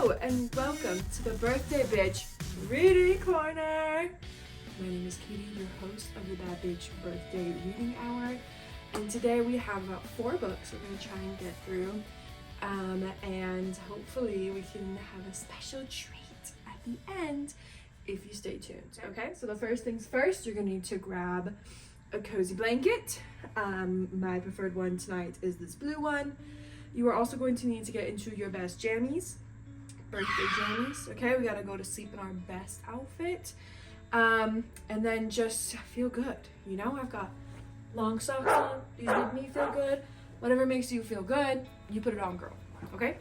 Hello and welcome to the Birthday Bitch Reading Corner. My name is Katie, your host of the Bad Bitch Birthday Reading Hour. And today we have about 4 books we're going to try and get through. And hopefully we can have a special treat at the end if you stay tuned. Okay, so the first things first, you're going to need to grab a cozy blanket. My preferred one tonight is this blue one. You are also going to need to get into your best jammies, birthday jammies. Okay, we gotta go to sleep in our best outfit, and then just feel good. You know, I've got long socks on. These make me feel good. Whatever makes you feel good, you put it on, girl. Okay,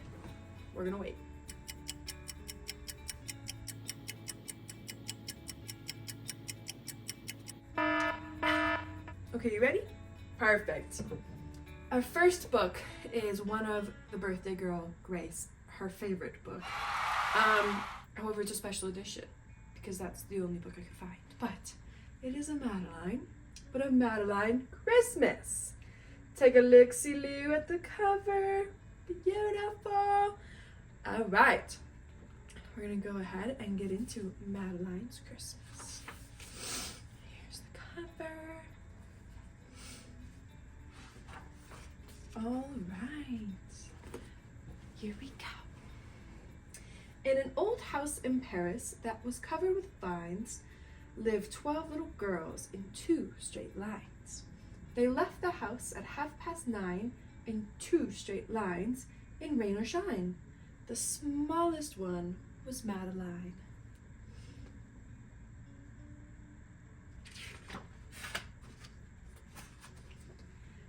we're gonna wait. Okay, you ready? Perfect. Our first book is one of the birthday girl, Grace, her favorite book. However, it's a special edition because that's the only book I could find. But it is a Madeline, but a Madeline Christmas. Take a look-see-loo at the cover. Beautiful. All right, we're gonna go ahead and get into Madeline's Christmas. Here's the cover. All right, here we go. In an old house in Paris that was covered with vines lived 12 little girls in 2 straight lines. They left the house at 9:30 in 2 straight lines, in rain or shine. The smallest one was Madeline.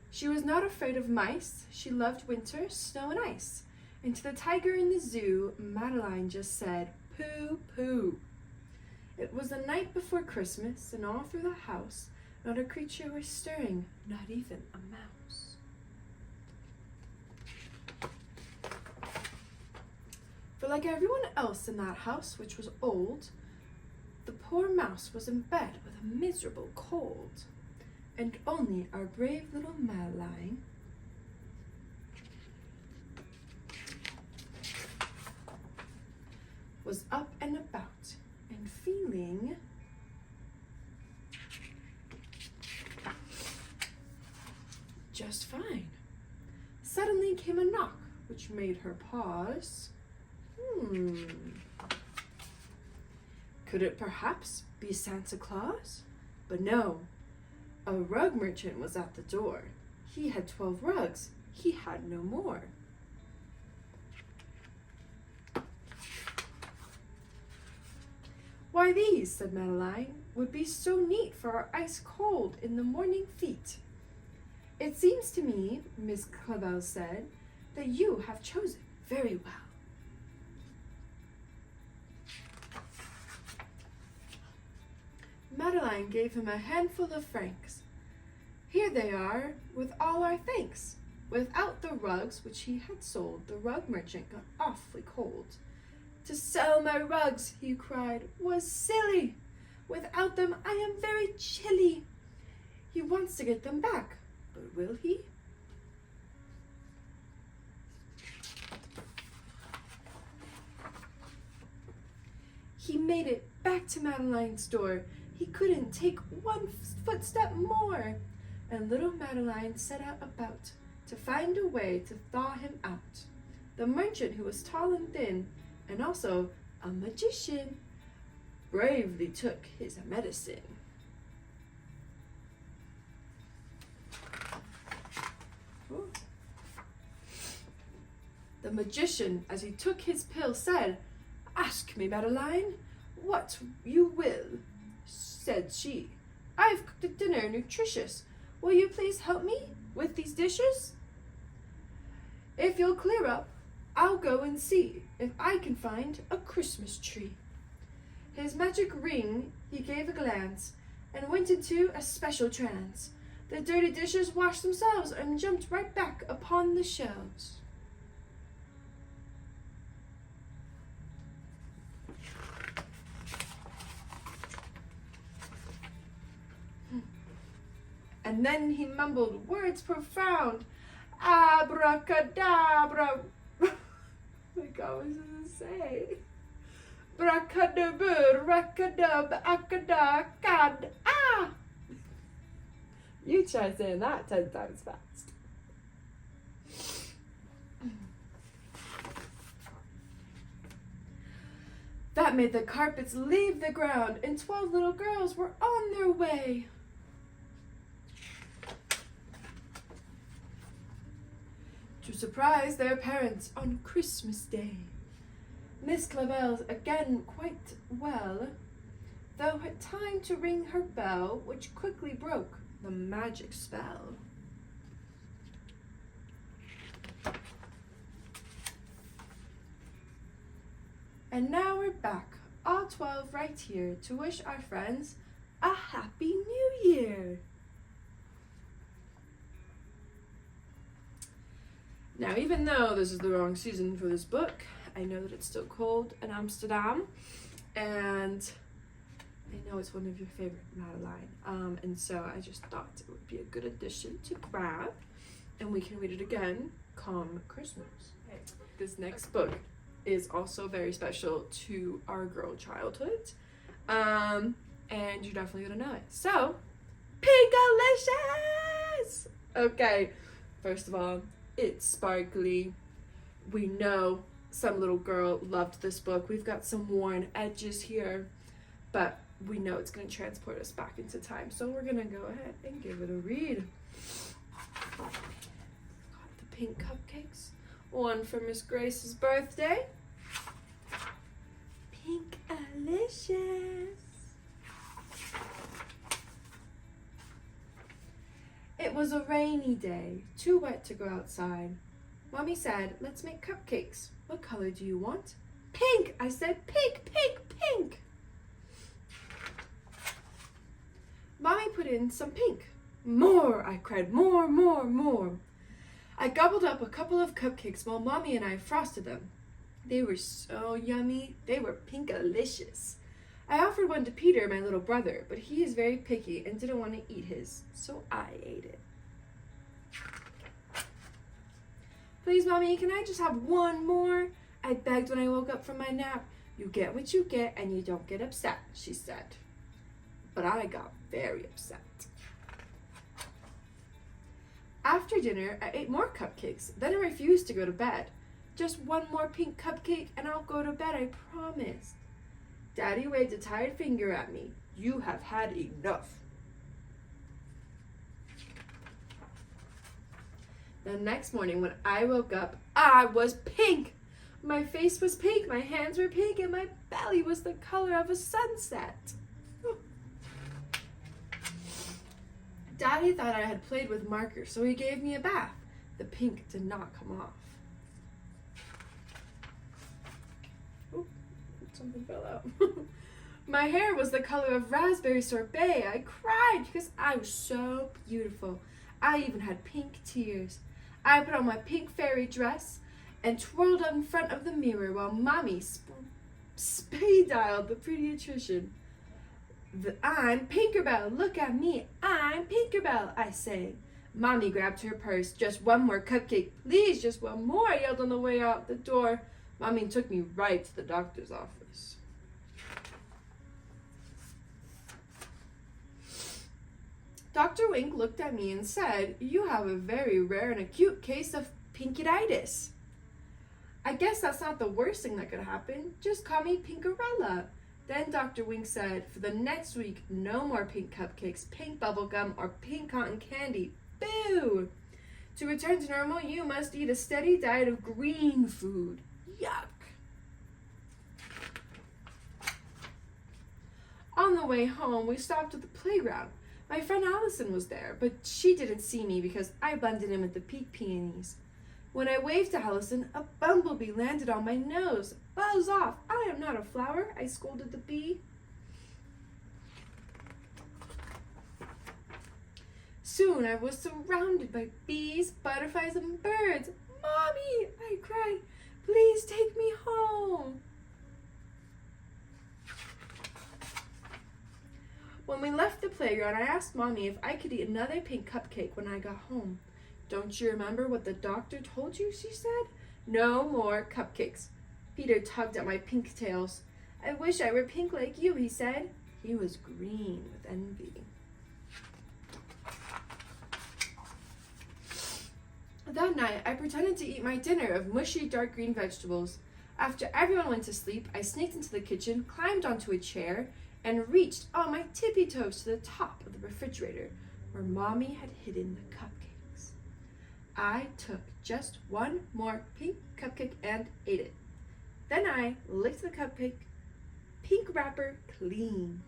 She was not afraid of mice. She loved winter, snow, and ice. And to the tiger in the zoo, Madeline just said, "Pooh, pooh." It was the night before Christmas, and all through the house, not a creature was stirring, not even a mouse. For like everyone else in that house, which was old, the poor mouse was in bed with a miserable cold. And only our brave little Madeline was up and about and feeling just fine. Suddenly came a knock, which made her pause. Could it perhaps be Santa Claus? But no. A rug merchant was at the door. He had 12 rugs. He had no more. Why, these, said Madeline, would be so neat for our ice cold in the morning feet. It seems to me, Miss Clavel said, that you have chosen very well. Madeline gave him a handful of francs. Here they are, with all our thanks. Without the rugs which he had sold, the rug merchant got awfully cold. To sell my rugs, he cried, was silly. Without them I am very chilly. He wants to get them back, but will he? He made it back to Madeline's door. He couldn't take 1 footstep more, and little Madeline set out about to find a way to thaw him out. The merchant, who was tall and thin, and also a magician, bravely took his medicine. Ooh. The magician, as he took his pill, said, "Ask me, Madeline, what you will," said she. "I've cooked a dinner nutritious. Will you please help me with these dishes? If you'll clear up, I'll go and see if I can find a Christmas tree." His magic ring he gave a glance, and went into a special trance. The dirty dishes washed themselves and jumped right back upon the shelves. And then he mumbled words profound. Abracadabra. My goes to say. Brackadaboo, rackadub, akada, kad, ah! You try saying that 10 times fast. That made the carpets leave the ground, and 12 little girls were on their way. To surprise their parents on Christmas Day. Miss Clavel's again quite well, though had time to ring her bell, which quickly broke the magic spell. And now we're back, all 12 right here, to wish our friends a Happy New Year. Now, even though this is the wrong season for this book, I know that it's still cold in Amsterdam, and I know it's one of your favorite, Madeline, and so I just thought it would be a good addition to grab, and we can read it again come Christmas. Okay. This next book is also very special to our girl childhood, and you're definitely gonna know it. So, Pinkalicious! Okay, first of all, it's sparkly. We know some little girl loved this book. We've got some worn edges here, but we know it's going to transport us back into time. So we're going to go ahead and give it a read. Got the pink cupcakes. One for Miss Grace's birthday. Pinkalicious. It was a rainy day, too wet to go outside. Mommy said, let's make cupcakes. What color do you want? Pink! I said, pink, pink, pink! Mommy put in some pink. More, I cried, more, more, more. I gobbled up a couple of cupcakes while Mommy and I frosted them. They were so yummy. They were pinkalicious. I offered one to Peter, my little brother, but he is very picky and didn't want to eat his, so I ate it. Please, Mommy, can I just have one more? I begged when I woke up from my nap. You get what you get and you don't get upset, she said. But I got very upset. After dinner, I ate more cupcakes. Then I refused to go to bed. Just one more pink cupcake and I'll go to bed, I promised. Daddy waved a tired finger at me. You have had enough. The next morning when I woke up, I was pink. My face was pink, my hands were pink, and my belly was the color of a sunset. Daddy thought I had played with markers, so he gave me a bath. The pink did not come off. Oh, something fell out. My hair was the color of raspberry sorbet. I cried because I was so beautiful. I even had pink tears. I put on my pink fairy dress and twirled up in front of the mirror while Mommy speed dialed the pediatrician. I'm Pinkerbell, look at me, I'm Pinkerbell, I say. Mommy grabbed her purse. Just one more cupcake, please, just one more, I yelled on the way out the door. Mommy took me right to the doctor's office. Dr. Wink looked at me and said, you have a very rare and acute case of pinkitis. I guess that's not the worst thing that could happen. Just call me Pinkerella. Then Dr. Wink said, for the next week, no more pink cupcakes, pink bubblegum, or pink cotton candy. Boo! To return to normal, you must eat a steady diet of green food. Yuck! On the way home, we stopped at the playground. My friend Allison was there, but she didn't see me because I blended in with the pink peonies. When I waved to Allison, a bumblebee landed on my nose. Buzz off! I am not a flower, I scolded the bee. Soon I was surrounded by bees, butterflies, and birds. Mommy, I cried, please take me home. When we left the playground, I asked Mommy if I could eat another pink cupcake when I got home. Don't you remember what the doctor told you, she said? No more cupcakes. Peter tugged at my pink tails. I wish I were pink like you, he said. He was green with envy. That night, I pretended to eat my dinner of mushy dark green vegetables. After everyone went to sleep, I sneaked into the kitchen, climbed onto a chair, and reached on my tippy toes to the top of the refrigerator where Mommy had hidden the cupcakes. I took just one more pink cupcake and ate it. Then I licked the cupcake, pink wrapper clean.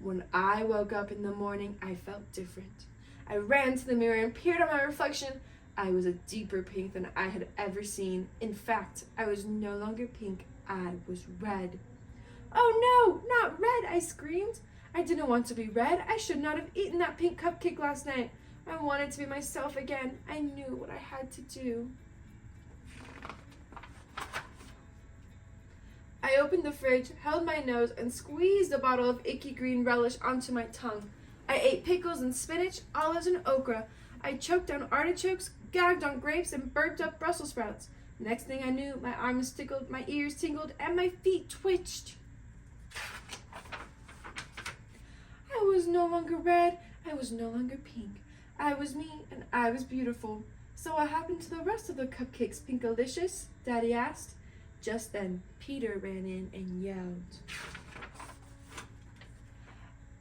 When I woke up in the morning, I felt different. I ran to the mirror and peered at my reflection. I was a deeper pink than I had ever seen. In fact, I was no longer pink, I was red. Oh no, not red, I screamed. I didn't want to be red. I should not have eaten that pink cupcake last night. I wanted to be myself again. I knew what I had to do. I opened the fridge, held my nose, and squeezed a bottle of icky green relish onto my tongue. I ate pickles and spinach, olives and okra. I choked down artichokes, gagged on grapes, and burped up Brussels sprouts. Next thing I knew, my arms tickled, my ears tingled, and my feet twitched. I was no longer red. I was no longer pink. I was me, and I was beautiful. So what happened to the rest of the cupcakes, Pinkalicious? Daddy asked. Just then, Peter ran in and yelled,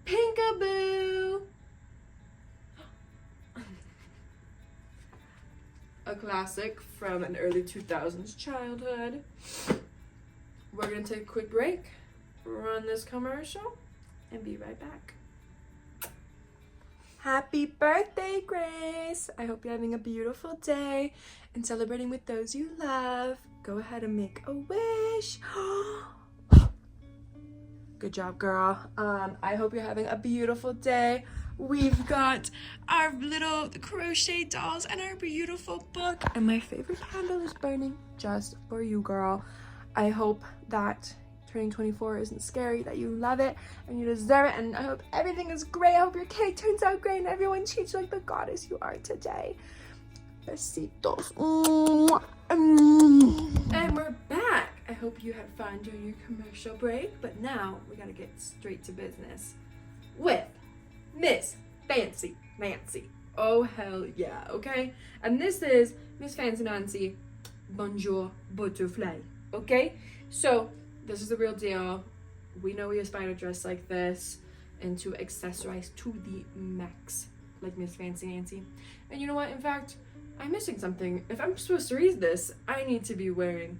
Pinkaboo! A classic from an early 2000s childhood. We're gonna take a quick break, run this commercial, and be right back. Happy birthday, Grace! I hope you're having a beautiful day and celebrating with those you love. Go ahead and make a wish. Good job, girl. I hope you're having a beautiful day. We've got our little crochet dolls and our beautiful book. And my favorite candle is burning just for you, girl. I hope that turning 24 isn't scary, that you love it and you deserve it. And I hope everything is great. I hope your cake turns out great and everyone treats you like the goddess you are today. Besitos. And we're back. I hope you had fun during your commercial break, but now we gotta get straight to business with Miss Fancy Nancy. Oh hell yeah, okay? And this is Miss Fancy Nancy Bonjour Butterfly, okay? So this is the real deal. We know we aspire to dress like this and to accessorize to the max like Miss Fancy Nancy. And you know what? In fact, I'm missing something. If I'm supposed to read this, I need to be wearing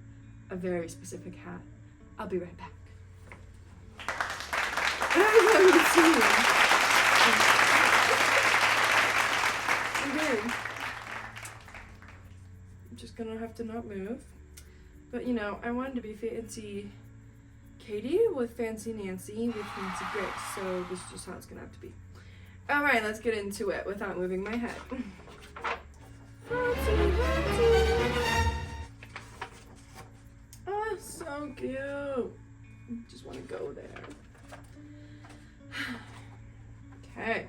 a very specific hat. I'll be right back. I'm just gonna have to not move. But you know, I wanted to be Fancy Katie with Fancy Nancy with Fancy Grace. So this is just how it's gonna have to be. Alright, let's get into it without moving my head. Oh, so cute. I just want to go there. Okay.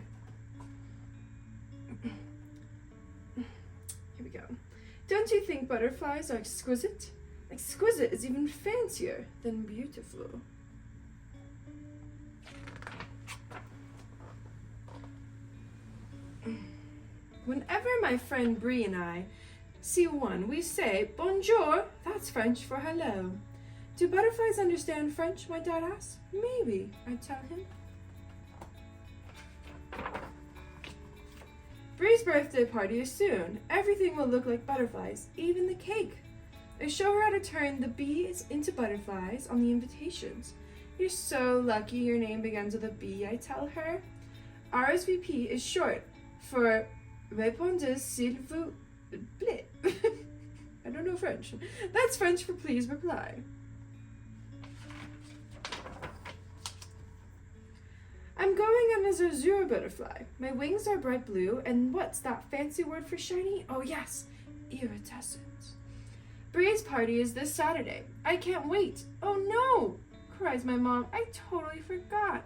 Here we go. Don't you think butterflies are exquisite? Exquisite is even fancier than beautiful. Whenever my friend Brie and I see one, we say, Bonjour, that's French for hello. Do butterflies understand French, my dad asks. Maybe, I tell him. Brie's birthday party is soon. Everything will look like butterflies, even the cake. I show her how to turn the bees into butterflies on the invitations. You're so lucky your name begins with a B, I tell her. RSVP is short for Répondez s'il vous plaît. I don't know French. That's French for please reply. I'm going on a Zazur butterfly. My wings are bright blue, and what's that fancy word for shiny? Oh yes, iridescent. Brie's party is this Saturday. I can't wait. Oh no, cries my mom. I totally forgot.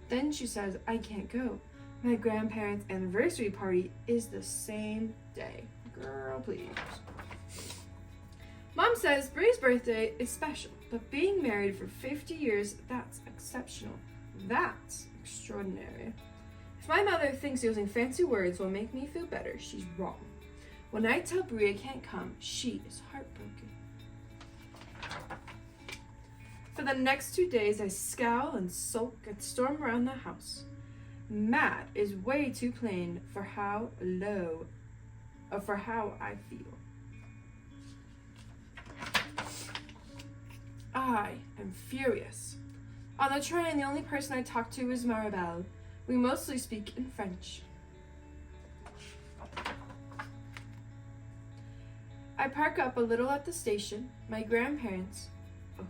Then she says, I can't go. My grandparents' anniversary party is the same day. Girl, please. Mom says Bree's birthday is special, but being married for 50 years, that's exceptional. That's extraordinary. If my mother thinks using fancy words will make me feel better, she's wrong. When I tell Bree I can't come, she is heartbroken. For the next 2 days, I scowl and sulk and storm around the house. Mad is way too plain for how I feel. I am furious. On the train, the only person I talk to is Maribel. We mostly speak in French. I park up a little at the station. My grandparents... Oh,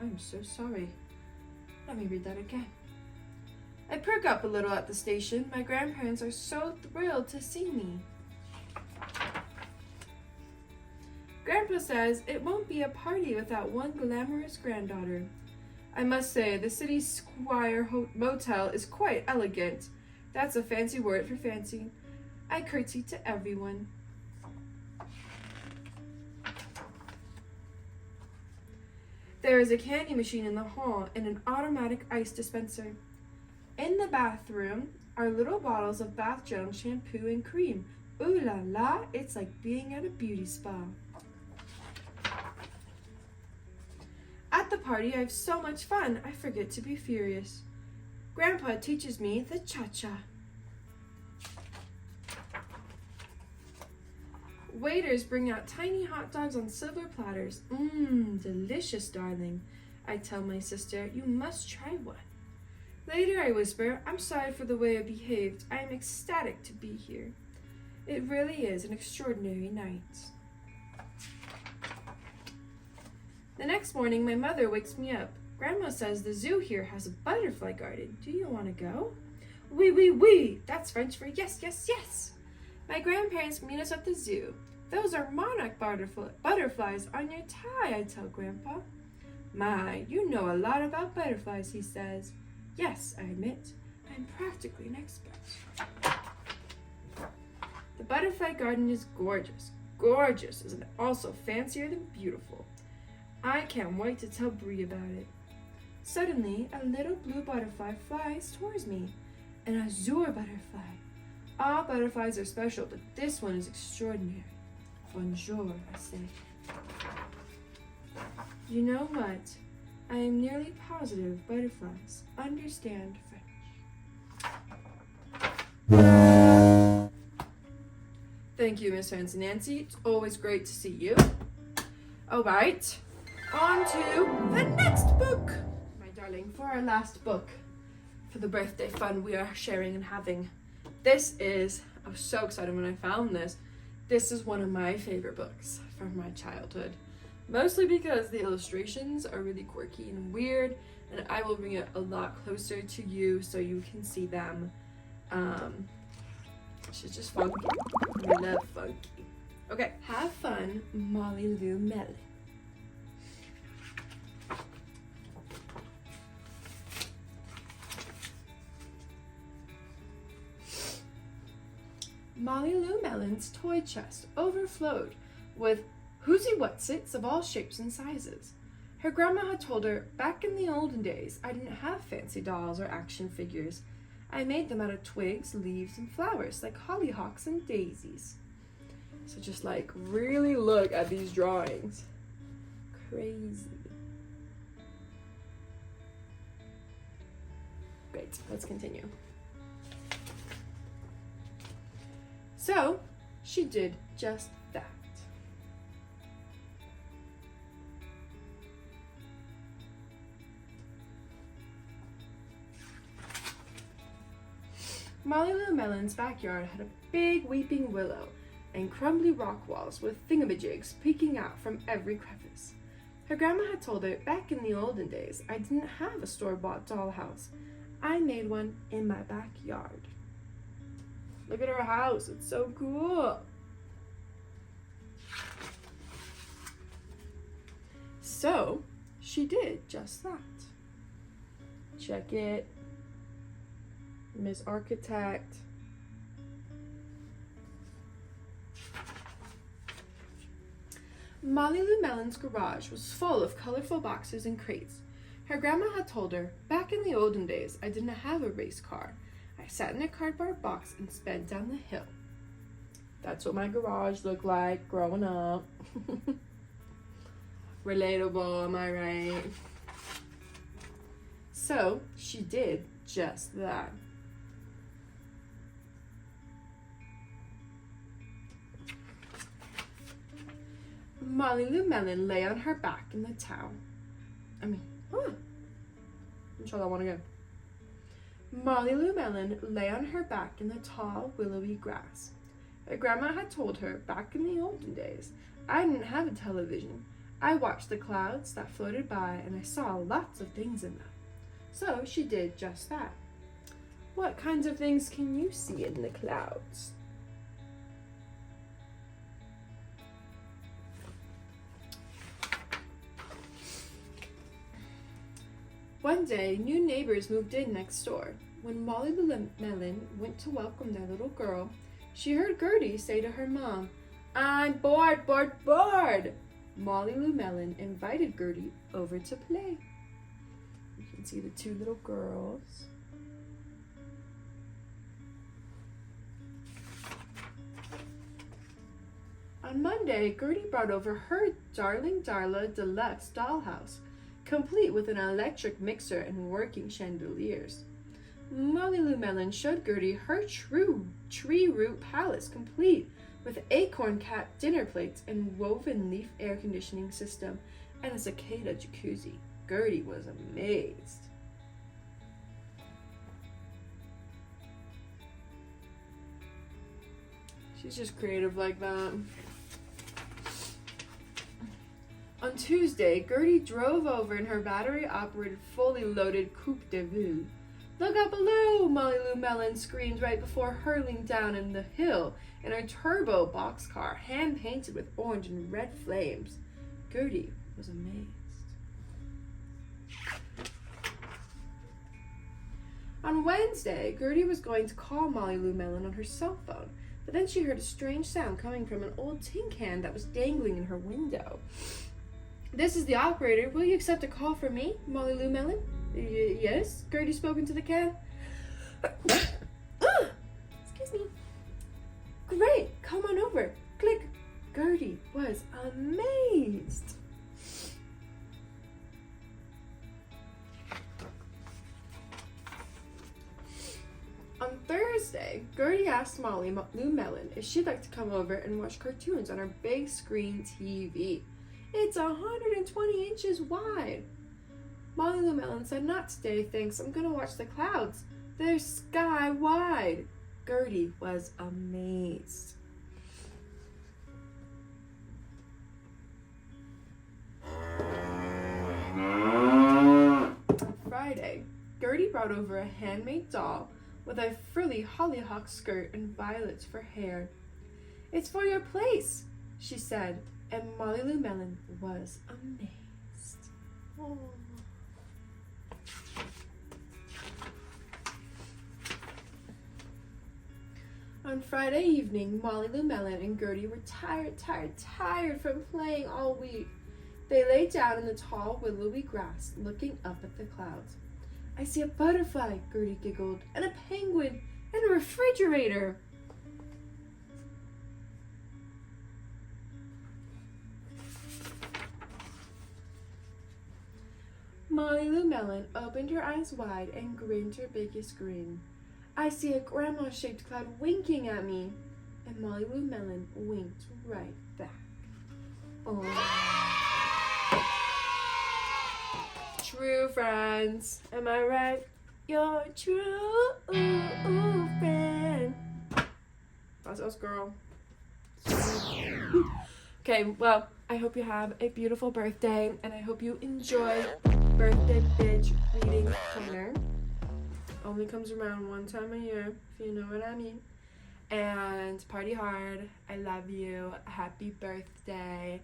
I'm so sorry. Let me read that again. I perk up a little at the station. My grandparents are so thrilled to see me. Grandpa says it won't be a party without one glamorous granddaughter. I must say, the City Squire Motel is quite elegant. That's a fancy word for fancy. I curtsy to everyone. There is a candy machine in the hall and an automatic ice dispenser. In the bathroom are little bottles of bath gel, shampoo, and cream. Ooh la la, it's like being at a beauty spa. At the party, I have so much fun, I forget to be furious. Grandpa teaches me the cha-cha. Waiters bring out tiny hot dogs on silver platters. Delicious, darling. I tell my sister, you must try one. Later, I whisper, I'm sorry for the way I behaved. I am ecstatic to be here. It really is an extraordinary night. The next morning, my mother wakes me up. Grandma says the zoo here has a butterfly garden. Do you want to go? Oui, oui, oui. That's French for yes, yes, yes. My grandparents meet us at the zoo. Those are monarch butterflies on your tie, I tell Grandpa. My, you know a lot about butterflies, he says. Yes, I admit, I'm practically an expert. The butterfly garden is gorgeous. Gorgeous is also fancier than beautiful. I can't wait to tell Bree about it. Suddenly, a little blue butterfly flies towards me. An azure butterfly. All butterflies are special, but this one is extraordinary. Bonjour, I say. You know what? I am nearly positive butterflies understand French. Thank you, Miss Fancy Nancy. It's always great to see you. All right, on to the next book, my darling, for our last book for the birthday fun we are sharing and having. I was so excited when I found this. This is one of my favorite books from my childhood. Mostly because the illustrations are really quirky and weird, and I will bring it a lot closer to you so you can see them. She's just funky. We love funky. Okay, have fun, Molly Lou Melon. Molly Lou Melon's toy chest overflowed with whoosy-whatsits of all shapes and sizes. Her grandma had told her, back in the olden days, I didn't have fancy dolls or action figures. I made them out of twigs, leaves, and flowers, like hollyhocks and daisies. So just like, really look at these drawings. Crazy. Great, let's continue. So, she did just that. Molly Lou Melon's backyard had a big weeping willow and crumbly rock walls with thingamajigs peeking out from every crevice. Her grandma had told her, back in the olden days, I didn't have a store-bought dollhouse. I made one in my backyard. Look at her house, it's so cool. So, she did just that. Check it. Miss Architect. Molly Lou Melon's garage was full of colorful boxes and crates. Her grandma had told her, back in the olden days, I didn't have a race car. I sat in a cardboard box and sped down the hill. That's what my garage looked like growing up. Relatable, am I right? So she did just that. Molly Lou Melon lay on her back in the towel. Let me try that one again. Molly Lou Melon lay on her back in the tall, willowy grass. Her grandma had told her back in the olden days, I didn't have a television. I watched the clouds that floated by and I saw lots of things in them. So she did just that. What kinds of things can you see in the clouds? One day, new neighbors moved in next door. When Molly Lou Melon went to welcome their little girl, she heard Gertie say to her mom, I'm bored, bored, bored. Molly Lou Melon invited Gertie over to play. You can see the two little girls. On Monday, Gertie brought over her darling Darla deluxe dollhouse, complete with an electric mixer and working chandeliers. Molly Lou Melon showed Gertie her true tree root palace, complete with acorn cap dinner plates and woven leaf air conditioning system and a cicada jacuzzi. Gertie was amazed. She's just creative like that. On Tuesday, Gertie drove over in her battery-operated, fully loaded Coupe de Vue. Look out below, Molly Lou Melon screamed right before hurtling down in the hill in her turbo boxcar, hand-painted with orange and red flames. Gertie was amazed. On Wednesday, Gertie was going to call Molly Lou Melon on her cell phone, but then she heard a strange sound coming from an old tin can that was dangling in her window. This is the operator. Will you accept a call from me, Molly Lou Melon? Yes, Gertie spoke into the can. Excuse me. Great, come on over. Click. Gertie was amazed. On Thursday, Gertie asked Molly Lou Melon if she'd like to come over and watch cartoons on her big screen TV. It's 120 inches wide. Molly Lou Melon said, not today, thanks. I'm gonna watch the clouds. They're sky wide. Gertie was amazed. Friday, Gertie brought over a handmade doll with a frilly hollyhock skirt and violets for hair. It's for your place, she said, and Molly Lou Melon was amazed. Oh. On Friday evening, Molly Lou Melon and Gertie were tired from playing all week. They lay down in the tall, willowy grass, looking up at the clouds. I see a butterfly, Gertie giggled, and a penguin, and a refrigerator. Molly Lou Melon opened her eyes wide and grinned her biggest grin. I see a grandma-shaped cloud winking at me. And Molly Lou Melon winked right back. Oh. True friends. Am I right? You're a true friend. That's us, girl. Okay, well, I hope you have a beautiful birthday, and I hope you enjoy Birthday Bitch Reading Corner. Only comes around one time a year, if you know what I mean. And party hard. I love you. Happy birthday.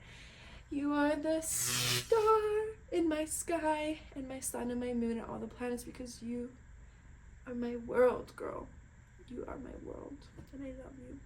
You are the star in my sky and my sun and my moon and all the planets, because you are my world, girl. You are my world, and I love you.